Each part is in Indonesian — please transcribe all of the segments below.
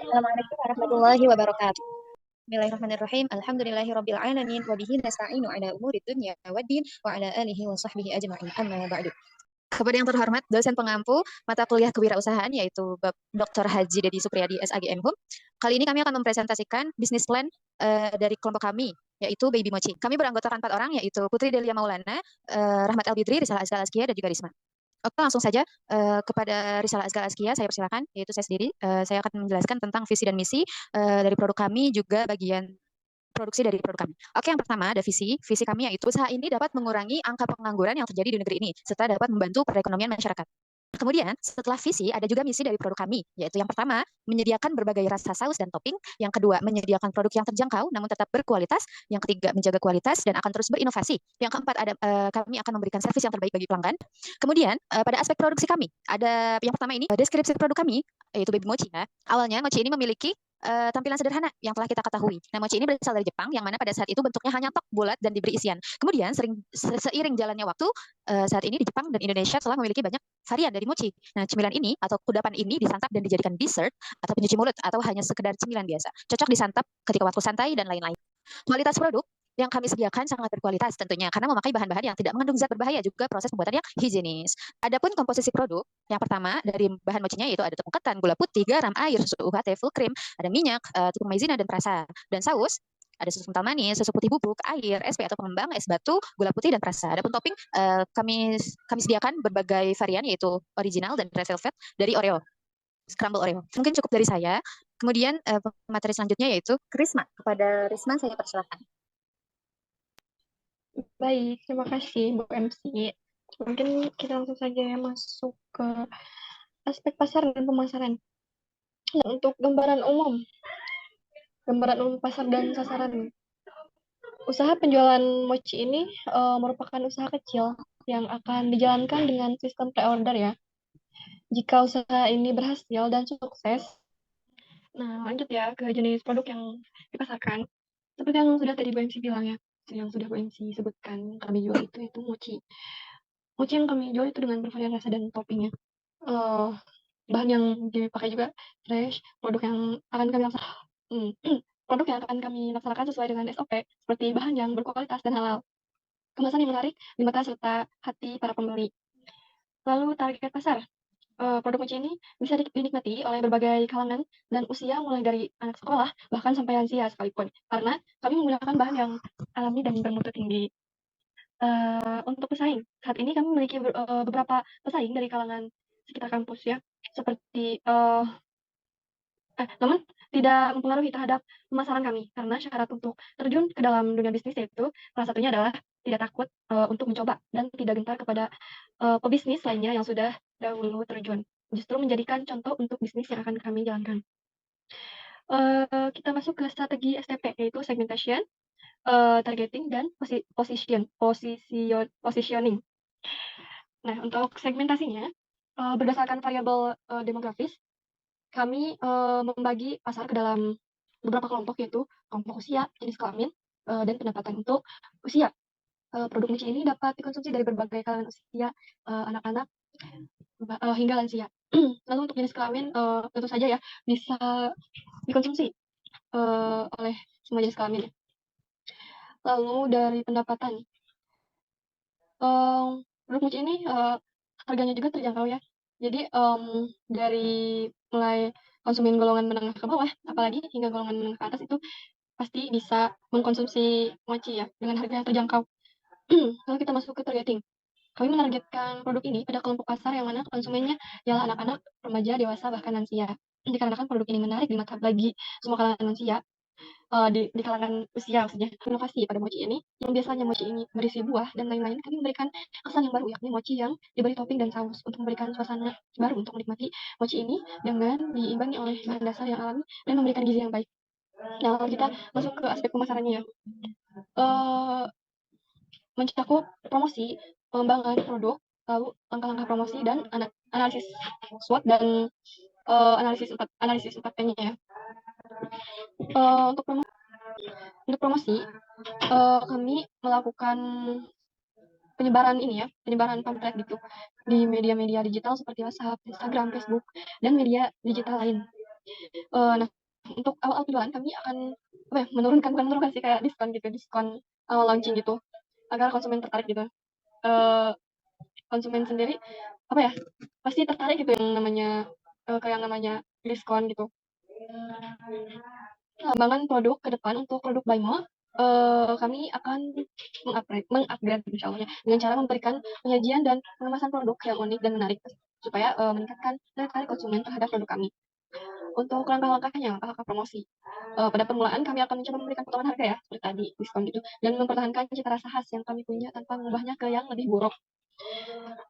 Assalamualaikum warahmatullahi wabarakatuh. Bismillahirrahmanirrahim. Alhamdulillahirabbil alamin wa bihi nasta'inu ala umurid dunya waddin wa ala alihi wa sahbihi ajma'in. Amma ba'du. Kepada yang terhormat dosen pengampu mata kuliah kewirausahaan yaitu Dr. Haji Dedi Supriyadi SAG MHUM. Kali ini kami akan mempresentasikan bisnis plan dari kelompok kami yaitu Baby Mochi. Kami beranggotakan 4 orang yaitu Putri Delia Maulana, Rahmat Albidri, Risalah Azkal Azkia dan juga Risma. Oke, langsung saja kepada Risalah Azkal Azkia saya persilakan, yaitu saya sendiri. Saya akan menjelaskan tentang visi dan misi dari produk kami, juga bagian produksi dari produk kami. Oke, yang pertama ada visi. Visi kami yaitu usaha ini dapat mengurangi angka pengangguran yang terjadi di negeri ini, serta dapat membantu perekonomian masyarakat. Kemudian, setelah visi, ada juga misi dari produk kami, yaitu yang pertama, menyediakan berbagai rasa saus dan topping. Yang kedua, menyediakan produk yang terjangkau namun tetap berkualitas. Yang ketiga, menjaga kualitas dan akan terus berinovasi. Yang keempat, kami akan memberikan servis yang terbaik bagi pelanggan. Kemudian, pada aspek produksi kami, ada yang pertama ini, deskripsi produk kami, yaitu Baby Mochi ya. Awalnya, Mochi ini memiliki tampilan sederhana yang telah kita ketahui. Nah, mochi ini berasal dari Jepang, yang mana pada saat itu bentuknya hanya tok bulat dan diberi isian. Kemudian, seiring jalannya waktu, saat ini di Jepang dan Indonesia telah memiliki banyak varian dari mochi. Nah, cemilan ini atau kudapan ini disantap dan dijadikan dessert atau pencuci mulut atau hanya sekedar cemilan biasa. Cocok disantap ketika waktu santai dan lain-lain. Kualitas produk yang kami sediakan sangat berkualitas tentunya karena memakai bahan-bahan yang tidak mengandung zat berbahaya, juga proses pembuatannya higienis. Adapun komposisi produk, yang pertama dari bahan mocinya yaitu ada tepung ketan, gula putih, garam, air, susu UHT, full cream, ada minyak, tepung maizena dan perasa, dan saus. Ada susu kental manis, susu putih bubuk, air, SP atau pengembang, es batu, gula putih dan perasa. Adapun topping, kami sediakan berbagai varian yaitu original dan red velvet dari Oreo, scramble Oreo. Mungkin cukup dari saya. Kemudian materi selanjutnya yaitu Risma. Kepada Risma saya persilakan. Baik, terima kasih Bu MC. Mungkin kita langsung saja ya masuk ke aspek pasar dan pemasaran. Nah, untuk gambaran umum pasar dan sasaran. Usaha penjualan mochi ini merupakan usaha kecil yang akan dijalankan dengan sistem pre-order ya. Jika usaha ini berhasil dan sukses, nah lanjut ya ke jenis produk yang dipasarkan. Seperti yang sudah tadi Bu MC bilang ya, yang sudah Bu MC sebutkan kami jual itu mochi. Mochi yang kami jual itu dengan bervarian rasa dan toppingnya. Eh, Bahan yang dipakai juga fresh, produk yang akan kami laksanakan sesuai dengan SOP, seperti bahan yang berkualitas dan halal, kemasan yang menarik di mata serta hati para pembeli. Lalu target pasar. Produk mochi ini bisa dinikmati oleh berbagai kalangan dan usia, mulai dari anak sekolah bahkan sampai lansia sekalipun, karena kami menggunakan bahan yang alami dan bermutu tinggi. Untuk pesaing, saat ini kami memiliki beberapa pesaing dari kalangan sekitar kampus ya, seperti namun tidak mempengaruhi terhadap pemasaran kami, karena syarat untuk terjun ke dalam dunia bisnis itu salah satunya adalah tidak takut untuk mencoba dan tidak gentar kepada pebisnis lainnya yang sudah dahulu terjun. Justru menjadikan contoh untuk bisnis yang akan kami jalankan. Kita masuk ke strategi STP, yaitu segmentation, targeting, dan positioning. Nah, untuk segmentasinya, berdasarkan variabel demografis, kami membagi pasar ke dalam beberapa kelompok, yaitu kelompok usia, jenis kelamin, dan pendapatan. Untuk usia, produk mochi ini dapat dikonsumsi dari berbagai kalangan usia, anak-anak hingga lansia. Lalu untuk jenis kelamin, tentu saja ya bisa dikonsumsi oleh semua jenis kelamin. Lalu dari pendapatan, produk mochi ini harganya juga terjangkau ya. Jadi dari mulai konsumen golongan menengah ke bawah, apalagi hingga golongan menengah ke atas, itu pasti bisa mengkonsumsi mochi ya dengan harga yang terjangkau. Lalu kita masuk ke targeting. Kami menargetkan produk ini pada kelompok pasar yang mana konsumennya ialah anak-anak, remaja, dewasa, bahkan lansia. Dikarenakan produk ini menarik di mata bagi semua kalangan lansia, di kalangan usia maksudnya. Inovasi pada mochi ini, yang biasanya mochi ini berisi buah dan lain-lain, kami memberikan kesan yang baru, yakni mochi yang diberi topping dan saus untuk memberikan suasana baru untuk menikmati mochi ini dengan diimbangi oleh bahan dasar yang alami dan memberikan gizi yang baik. Nah, lalu kita masuk ke aspek pemasarannya ya. Mencakup promosi, pengembangan produk, lalu langkah-langkah promosi dan analisis SWOT dan analisis 4P-nya ya. Untuk promosi, kami melakukan penyebaran pamflet gitu di media-media digital seperti WhatsApp, Instagram, Facebook, dan media digital lain. Nah, untuk awal-awal penjualan kami akan menurunkan, bukan menurunkan sih, kayak diskon awal launching gitu, agar konsumen tertarik gitu. Konsumen sendiri pasti tertarik gitu yang namanya kayak namanya diskon gitu. Pengembangan produk ke depan untuk produk Baimo, kami akan mengupgrade insya Allah dengan cara memberikan penyajian dan pengemasan produk yang unik dan menarik supaya meningkatkan daya tarik konsumen terhadap produk kami. Untuk langkah-langkahnya, langkah promosi. Pada permulaan kami akan mencoba memberikan potongan harga ya, seperti tadi, diskon gitu, dan mempertahankan cita rasa khas yang kami punya tanpa mengubahnya ke yang lebih buruk.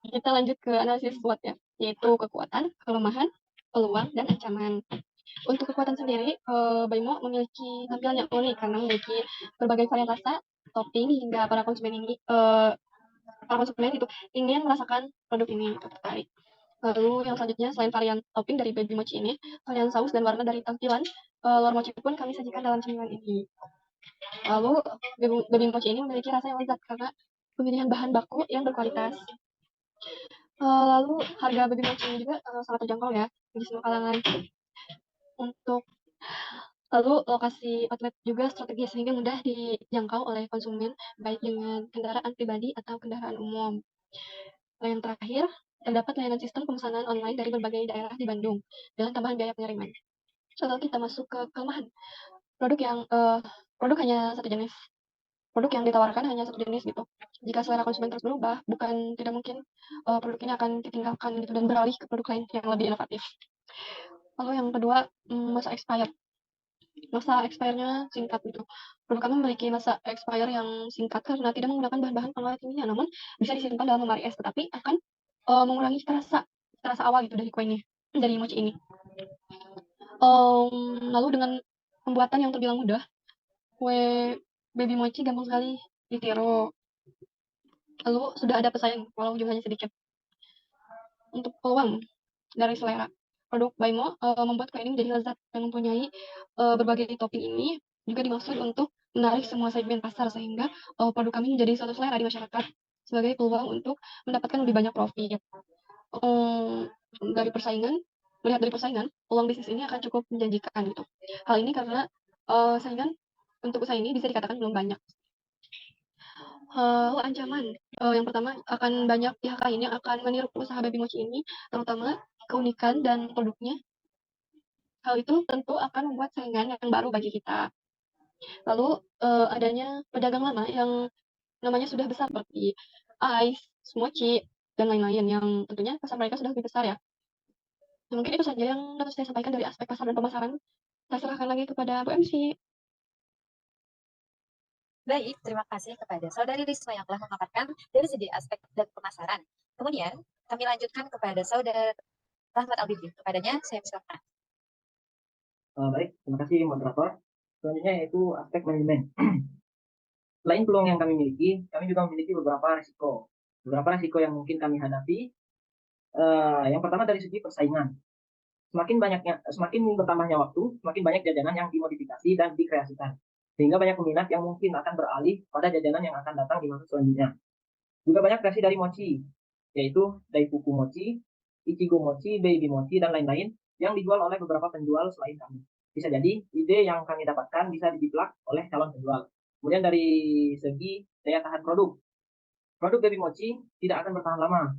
Kita lanjut ke analisis SWOT ya, yaitu kekuatan, kelemahan, peluang, dan ancaman. Untuk kekuatan sendiri, Baimo memiliki tampilan yang unik karena memiliki berbagai varian rasa, topping, hingga para konsumen itu ingin merasakan produk ini gitu, tertarik. Lalu yang selanjutnya, selain varian topping dari baby mochi ini, varian saus dan warna dari tampilan lor mochi pun kami sajikan dalam cemilan ini. Lalu baby mochi ini memiliki rasa yang lezat karena pemilihan bahan baku yang berkualitas. Lalu harga baby mochi ini juga sangat terjangkau ya bagi semua kalangan. Lalu lokasi outlet juga strategis sehingga mudah dijangkau oleh konsumen baik dengan kendaraan pribadi atau kendaraan umum. Yang terakhir, terdapat layanan sistem pemesanan online dari berbagai daerah di Bandung dengan tambahan biaya pengiriman. Lalu kita masuk ke kelemahan. Produk hanya satu jenis. Produk yang ditawarkan hanya satu jenis gitu. Jika selera konsumen terus berubah, bukan tidak mungkin produk ini akan ditinggalkan gitu dan beralih ke produk lain yang lebih inovatif. Lalu yang kedua, masa expired. Masa expire-nya singkat gitu. Produk kami memiliki masa expire yang singkat karena tidak menggunakan bahan-bahan pengawet kimia, namun bisa disimpan dalam lemari es, tetapi akan mengurangi rasa awal gitu dari kuenya, dari mochi ini. Lalu dengan pembuatan yang terbilang mudah, kue baby mochi gampang sekali ditiru. Lalu sudah ada pesaing walau jumlahnya sedikit. Untuk peluang dari selera, produk Baimo membuat kue ini menjadi lezat dan mempunyai berbagai topping ini juga dimaksud untuk menarik semua segmen pasar sehingga produk kami menjadi suatu selera di masyarakat sebagai peluang untuk mendapatkan lebih banyak profit. Melihat dari persaingan, peluang bisnis ini akan cukup menjanjikan gitu. Hal ini karena saingan untuk usaha ini bisa dikatakan belum banyak. Ancaman. Yang pertama, akan banyak pihak lain yang akan meniru usaha baby mochi ini, terutama keunikan dan produknya. Hal itu tentu akan membuat saingan yang baru bagi kita. Lalu adanya pedagang lama yang namanya sudah besar seperti Ice, Mochi, dan lain-lain yang tentunya pasar mereka sudah lebih besar ya. Mungkin itu saja yang dapat saya sampaikan dari aspek pasar dan pemasaran. Saya serahkan lagi kepada Bu MC. Baik, terima kasih kepada Saudari Risma yang telah memaparkan dari segi aspek dan pemasaran. Kemudian kami lanjutkan kepada Saudara Rahmat Albidin. Kepadanya saya persilakan. Baik, terima kasih moderator. Selanjutnya yaitu aspek manajemen. Selain peluang yang kami miliki, kami juga memiliki beberapa risiko. Beberapa risiko yang mungkin kami hadapi. Yang pertama dari segi persaingan. Semakin bertambahnya waktu, semakin banyak jajanan yang dimodifikasi dan dikreasikan. Sehingga banyak peminat yang mungkin akan beralih pada jajanan yang akan datang di masa selanjutnya. Juga banyak versi dari mochi, yaitu Daifuku Mochi, Ichigo Mochi, Baby Mochi, dan lain-lain yang dijual oleh beberapa penjual selain kami. Bisa jadi ide yang kami dapatkan bisa dijiplak oleh calon penjual. Kemudian dari segi daya tahan produk Baby Mochi tidak akan bertahan lama,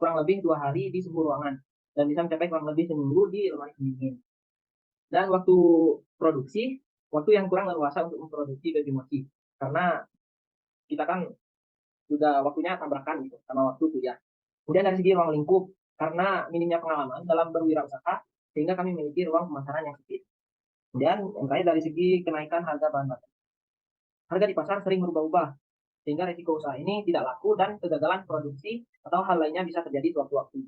kurang lebih 2 hari di suhu ruangan, dan bisa mencapai kurang lebih seminggu di lemari pendingin. Dan waktu yang kurang leluasa untuk memproduksi Baby Mochi, karena kita kan juga waktunya tabrakan gitu sama waktu kuliah. Kemudian dari segi ruang lingkup, karena minimnya pengalaman dalam berwirausaha, sehingga kami memiliki ruang pemasaran yang sempit. Kemudian yang terakhir dari segi kenaikan harga bahan baku. Harga di pasar sering berubah-ubah, sehingga risiko usaha ini tidak laku dan kegagalan produksi atau hal lainnya bisa terjadi sewaktu-waktu.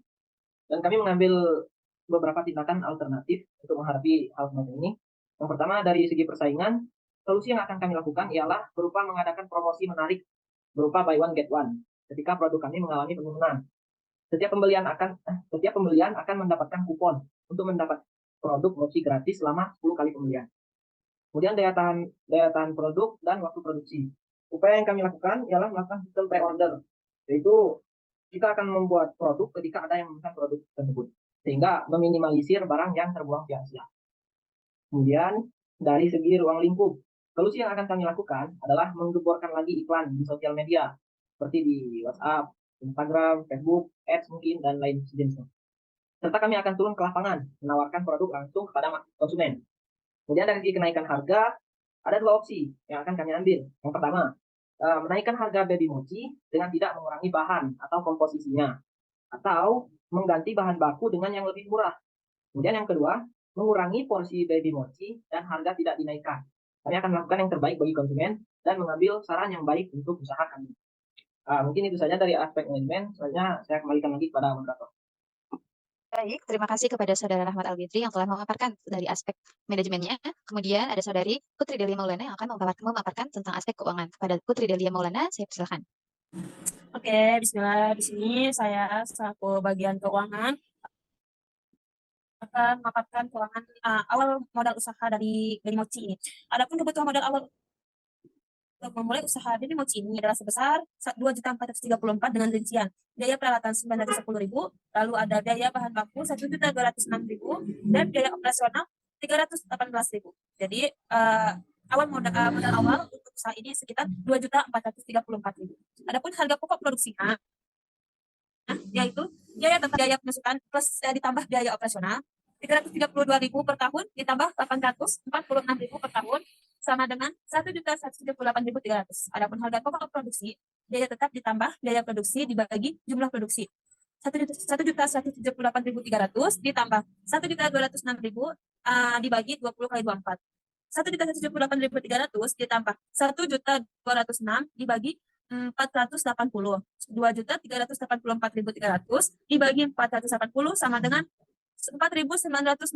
Dan kami mengambil beberapa tindakan alternatif untuk menghadapi hal semacam ini. Yang pertama, dari segi persaingan, solusi yang akan kami lakukan ialah berupa mengadakan promosi menarik berupa buy one get one ketika produk kami mengalami penurunan. Setiap pembelian akan mendapatkan kupon untuk mendapat produk mochi gratis selama 10 kali pembelian. Kemudian daya tahan produk dan waktu produksi. Upaya yang kami lakukan ialah melakukan sistem pre-order, yaitu kita akan membuat produk ketika ada yang memesan produk tersebut, sehingga meminimalisir barang yang terbuang sia-sia. Kemudian dari segi ruang lingkup, solusi yang akan kami lakukan adalah menggeborkan lagi iklan di sosial media seperti di WhatsApp, Instagram, Facebook, Ads mungkin dan lain sejenisnya. Serta kami akan turun ke lapangan menawarkan produk langsung kepada konsumen. Kemudian dari segi kenaikan harga, ada dua opsi yang akan kami ambil. Yang pertama, menaikkan harga baby mochi dengan tidak mengurangi bahan atau komposisinya, atau mengganti bahan baku dengan yang lebih murah. Kemudian yang kedua, mengurangi porsi baby mochi dan harga tidak dinaikkan. Kami akan melakukan yang terbaik bagi konsumen dan mengambil saran yang baik untuk usaha kami. Mungkin itu saja dari aspek manajemen. Selanjutnya saya kembalikan lagi kepada moderator. Baik, terima kasih kepada Saudara Rahmat Albitri yang telah memaparkan dari aspek manajemennya. Kemudian ada Saudari Putri Delia Maulana yang akan memaparkan tentang aspek keuangan. Kepada Putri Delia Maulana, saya persilakan. Oke, bismillah. Di sini saya selaku bagian keuangan akan memaparkan keuangan awal modal usaha dari Mochi ini. Adapun kebutuhan modal awal untuk memulai usaha Baby Mochi ini adalah sebesar 2.434 dengan rincian biaya peralatan 910.000, lalu ada biaya bahan baku 1.206.000 dan biaya operasional 318.000. Jadi awal modal awal untuk usaha ini sekitar 2.434.000. Adapun harga pokok produksinya yaitu biaya tetap biaya pemasukan plus ditambah biaya operasional 332.000 per tahun ditambah 846.000 per tahun sama dengan 1.178.300. Adapun harga pokok produksi, biaya tetap ditambah biaya produksi dibagi jumlah produksi. 1.178.300 ditambah 1.206.000 dibagi 20 kali 24. 1.178.300 ditambah 1.206 dibagi 480. 2.384.300 dibagi 480 sama dengan 4.967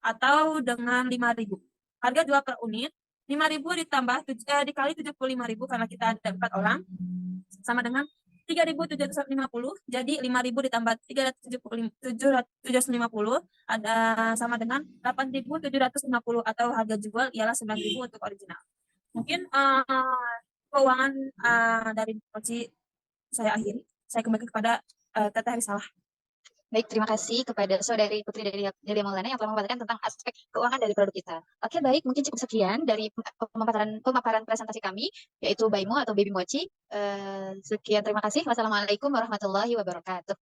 atau dengan 5.000. Harga jual per unit 5.000 ditambah dikali 75.000 karena kita ada 4 orang sama dengan 3.750. Jadi 5.000 ditambah 3.750 ada sama dengan 8.750 atau harga jual ialah 9.000 untuk original. Mungkin keuangan dari Mochi saya akhiri. Saya kembali kepada Teteh Risalah. Baik, terima kasih kepada Saudari Putri Delia Maulana yang telah memaparkan tentang aspek keuangan dari produk kita. Oke, baik, mungkin cukup sekian dari pemaparan presentasi kami, yaitu Baimo atau Baby Mochi. Sekian, terima kasih. Wassalamualaikum warahmatullahi wabarakatuh.